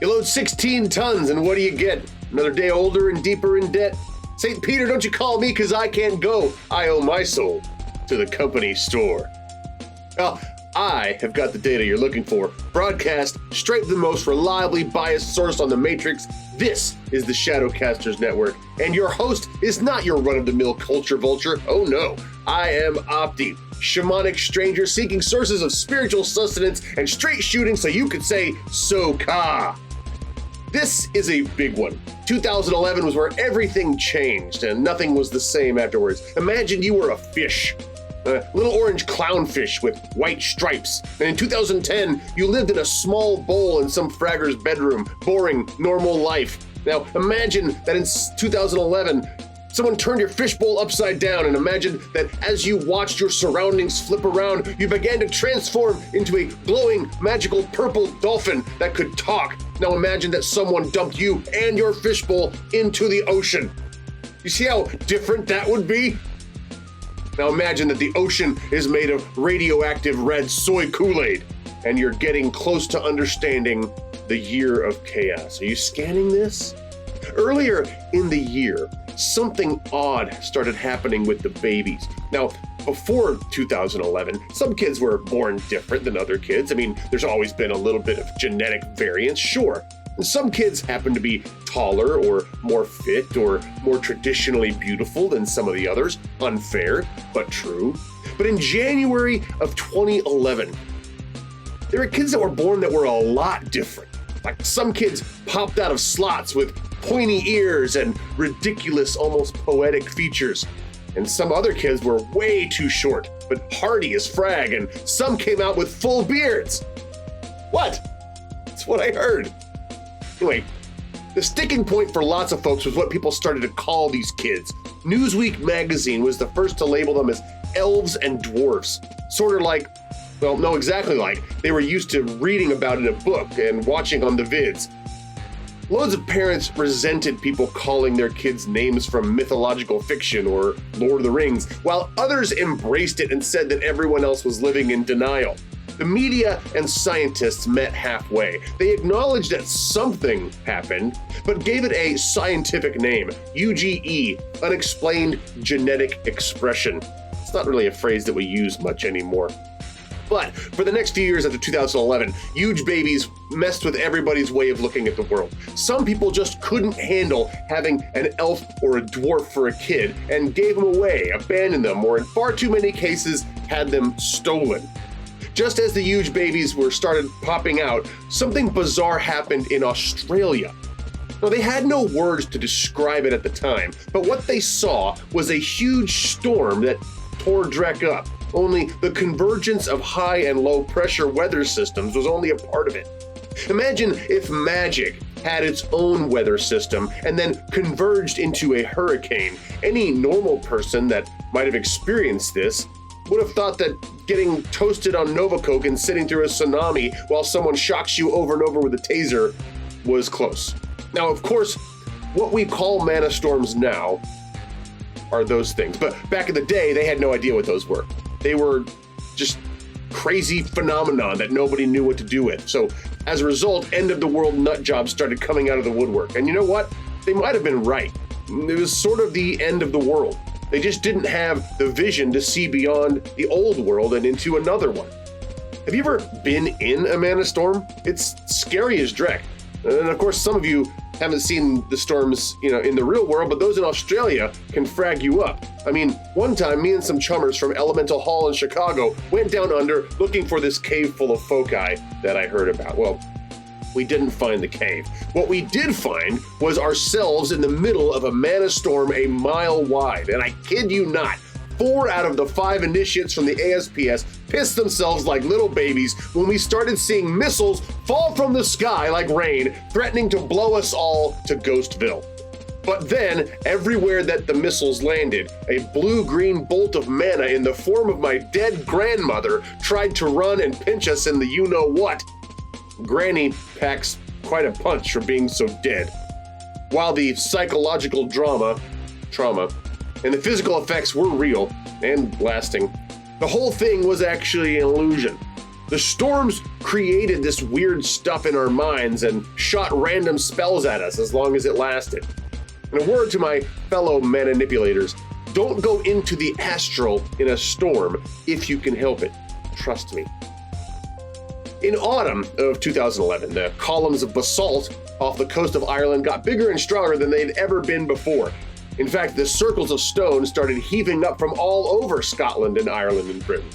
You load 16 tons, and what do you get? Another day older and deeper in debt? St. Peter, don't you call me, 'cause I can't go. I owe my soul to the company store. Well, I have got the data you're looking for. Broadcast straight from the most reliably biased source on the Matrix. This is the Shadowcasters Network, and your host is not your run-of-the-mill culture vulture. Oh no, I am Opti, shamanic stranger seeking sources of spiritual sustenance and straight shooting so you could say, so-ka. This is a big one. 2011 was where everything changed and nothing was the same afterwards. Imagine you were a fish. A little orange clownfish with white stripes. And in 2010, you lived in a small bowl in some fragger's bedroom. Boring, normal life. Now, imagine that in 2011, someone turned your fishbowl upside down, and imagine that as you watched your surroundings flip around, you began to transform into a glowing, magical purple dolphin that could talk. Now imagine that someone dumped you and your fishbowl into the ocean. You see how different that would be? Now imagine that the ocean is made of radioactive red soy Kool-Aid, and you're getting close to understanding the year of chaos. Are you scanning this? Earlier in the year, something odd started happening with the babies. Now, before 2011, some kids were born different than other kids. I mean, there's always been a little bit of genetic variance, sure. And some kids happen to be taller or more fit or more traditionally beautiful than some of the others. Unfair, but true. But in January of 2011, there were kids that were born that were a lot different. Like some kids popped out of slots with pointy ears and ridiculous, almost poetic features. And some other kids were way too short, but hardy as frag, and some came out with full beards. What? That's what I heard. Anyway, the sticking point for lots of folks was what people started to call these kids. Newsweek magazine was the first to label them as elves and dwarfs. Sort of like, well, no, exactly like, they were used to reading about in a book and watching on the vids. Loads of parents resented people calling their kids names from mythological fiction or Lord of the Rings, while others embraced it and said that everyone else was living in denial. The media and scientists met halfway. They acknowledged that something happened, but gave it a scientific name, UGE, Unexplained Genetic Expression. It's not really a phrase that we use much anymore. But for the next few years after 2011, huge babies messed with everybody's way of looking at the world. Some people just couldn't handle having an elf or a dwarf for a kid and gave them away, abandoned them, or in far too many cases had them stolen. Just as the huge babies were started popping out, something bizarre happened in Australia. Now, they had no words to describe it at the time, but what they saw was a huge storm that tore Drek up. Only the convergence of high and low pressure weather systems was only a part of it. Imagine if magic had its own weather system and then converged into a hurricane. Any normal person that might have experienced this would have thought that getting toasted on Nova Coke and sitting through a tsunami while someone shocks you over and over with a taser was close. Now, of course, what we call mana storms now are those things, but back in the day, they had no idea what those were. They were just crazy phenomenon that nobody knew what to do with. So as a result, end of the world nut jobs started coming out of the woodwork. And you know what? They might have been right. It was sort of the end of the world. They just didn't have the vision to see beyond the old world and into another one. Have you ever been in a mana storm? It's scary as Drek. And of course, some of you haven't seen the storms, in the real world, but those in Australia can frag you up. I mean, one time, me and some chummers from Elemental Hall in Chicago went down under looking for this cave full of foci that I heard about. Well, we didn't find the cave. What we did find was ourselves in the middle of a mana storm a mile wide. And I kid you not, 4 out of the 5 initiates from the ASPS pissed themselves like little babies when we started seeing missiles fall from the sky like rain, threatening to blow us all to Ghostville. But then, everywhere that the missiles landed, a blue-green bolt of mana in the form of my dead grandmother tried to run and pinch us in the you-know-what. Granny packs quite a punch for being so dead. While the psychological trauma, and the physical effects were real and lasting, the whole thing was actually an illusion. The storms created this weird stuff in our minds and shot random spells at us as long as it lasted. And a word to my fellow manipulators, don't go into the astral in a storm if you can help it. Trust me. In autumn of 2011, the columns of basalt off the coast of Ireland got bigger and stronger than they'd ever been before. In fact, the circles of stone started heaving up from all over Scotland and Ireland and Britain.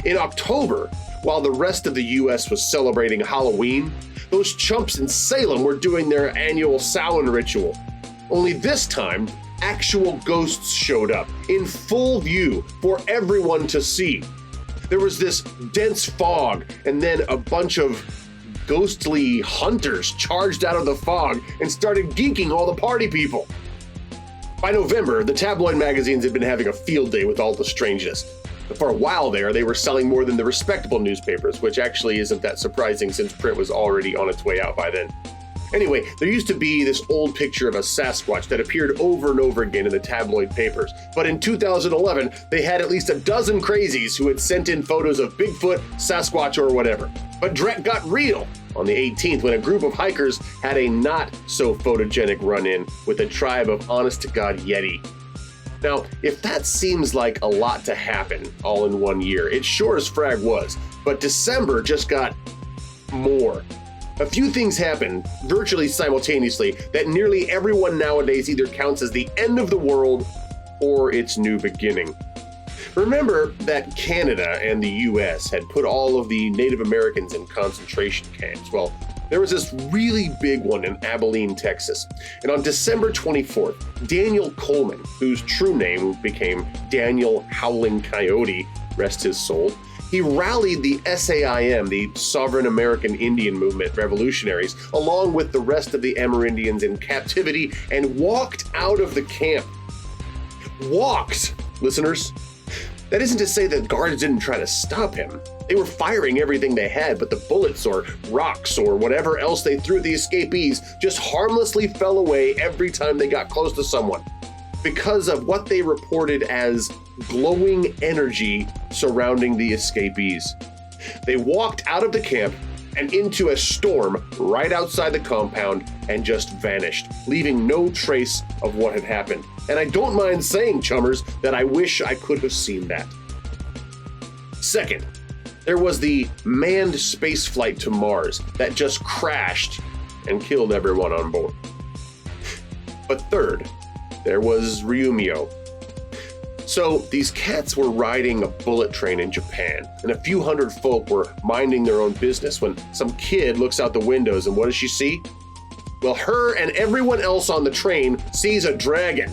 In October, while the rest of the US was celebrating Halloween, those chumps in Salem were doing their annual Samhain ritual. Only this time, actual ghosts showed up, in full view for everyone to see. There was this dense fog, and then a bunch of ghostly hunters charged out of the fog and started geeking all the party people. By November, the tabloid magazines had been having a field day with all the strangeness. For a while there, they were selling more than the respectable newspapers, which actually isn't that surprising since print was already on its way out by then. Anyway, there used to be this old picture of a Sasquatch that appeared over and over again in the tabloid papers. But in 2011, they had at least a dozen crazies who had sent in photos of Bigfoot, Sasquatch, or whatever. But Drek got real on the 18th when a group of hikers had a not-so-photogenic run-in with a tribe of honest-to-God Yeti. Now, if that seems like a lot to happen all in one year, it sure as frag was. But December just got more. A few things happened virtually simultaneously that nearly everyone nowadays either counts as the end of the world or its new beginning. Remember that Canada and the US had put all of the Native Americans in concentration camps. Well, there was this really big one in Abilene, Texas. And on December 24th, Daniel Coleman, whose true name became Daniel Howling Coyote, rest his soul, he rallied the SAIM, the Sovereign American Indian Movement revolutionaries, along with the rest of the Amerindians in captivity, and walked out of the camp. Walked, listeners. That isn't to say that guards didn't try to stop him. They were firing everything they had, but the bullets or rocks or whatever else they threw at the escapees just harmlessly fell away every time they got close to someone, because of what they reported as glowing energy surrounding the escapees. They walked out of the camp and into a storm right outside the compound and just vanished, leaving no trace of what had happened. And I don't mind saying, chummers, that I wish I could have seen that. Second, there was the manned space flight to Mars that just crashed and killed everyone on board. But third, there was Ryumio. So these cats were riding a bullet train in Japan, and a few hundred folk were minding their own business when some kid looks out the windows, and what does she see? Well, her and everyone else on the train sees a dragon.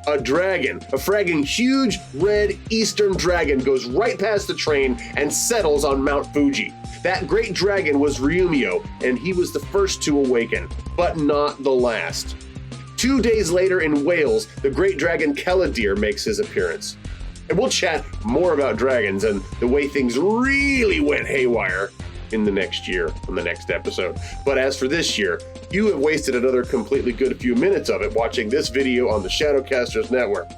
A dragon, a fragging huge red eastern dragon, goes right past the train and settles on Mount Fuji. That great dragon was Ryumio, and he was the first to awaken, but not the last. 2 days later in Wales, the great dragon Keladir makes his appearance. And we'll chat more about dragons and the way things really went haywire in the next year, on the next episode. But as for this year, you have wasted another completely good few minutes of it watching this video on the Shadowcasters network.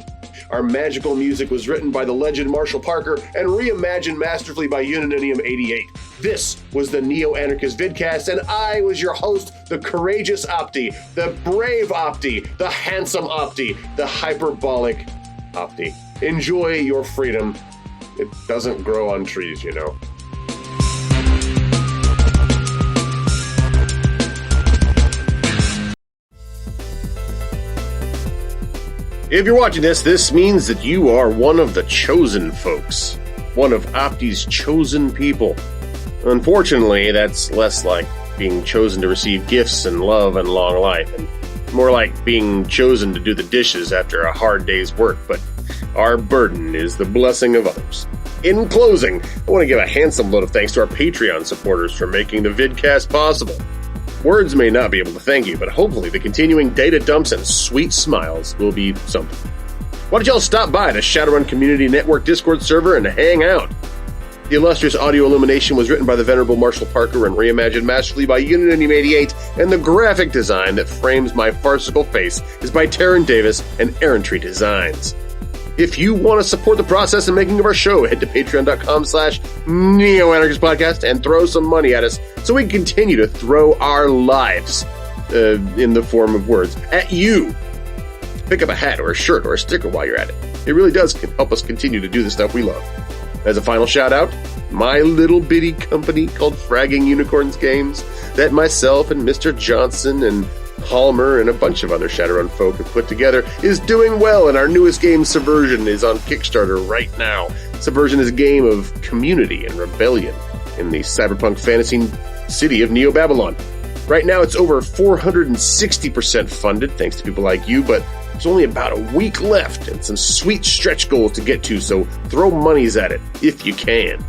Our magical music was written by the legend Marshall Parker and reimagined masterfully by Unaninium 88. This was the Neo-Anarchist Vidcast, and I was your host, the courageous Opti, the brave Opti, the handsome Opti, the hyperbolic Opti. Enjoy your freedom. It doesn't grow on trees, you know. If you're watching this means that you are one of the chosen folks, one of Opti's chosen people. Unfortunately, that's less like being chosen to receive gifts and love and long life, and more like being chosen to do the dishes after a hard day's work, but our burden is the blessing of others. In closing, I want to give a handsome load of thanks to our Patreon supporters for making the vidcast possible. Words may not be able to thank you, but hopefully the continuing data dumps and sweet smiles will be something. Why don't y'all stop by the Shadowrun Community Network Discord server and hang out? The illustrious audio illumination was written by the venerable Marshall Parker and reimagined masterfully by Unaninium 88, and the graphic design that frames my farcical face is by Taryn Davis and Errantry Designs. If you want to support the process and making of our show, head to patreon.com/Neo-Anarchist Podcast and throw some money at us so we can continue to throw our lives, in the form of words, at you. Pick up a hat or a shirt or a sticker while you're at it. It really does help us continue to do the stuff we love. As a final shout out, my little bitty company called Fragging Unicorns Games that myself and Mr. Johnson and Palmer and a bunch of other Shadowrun folk have put together is doing well, and our newest game, Subversion, is on Kickstarter right now. Subversion is a game of community and rebellion in the cyberpunk fantasy city of Neo-Babylon. Right now it's over 460% funded, thanks to people like you, but there's only about a week left and some sweet stretch goals to get to, so throw monies at it if you can.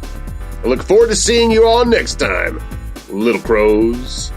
I look forward to seeing you all next time, Little Crows.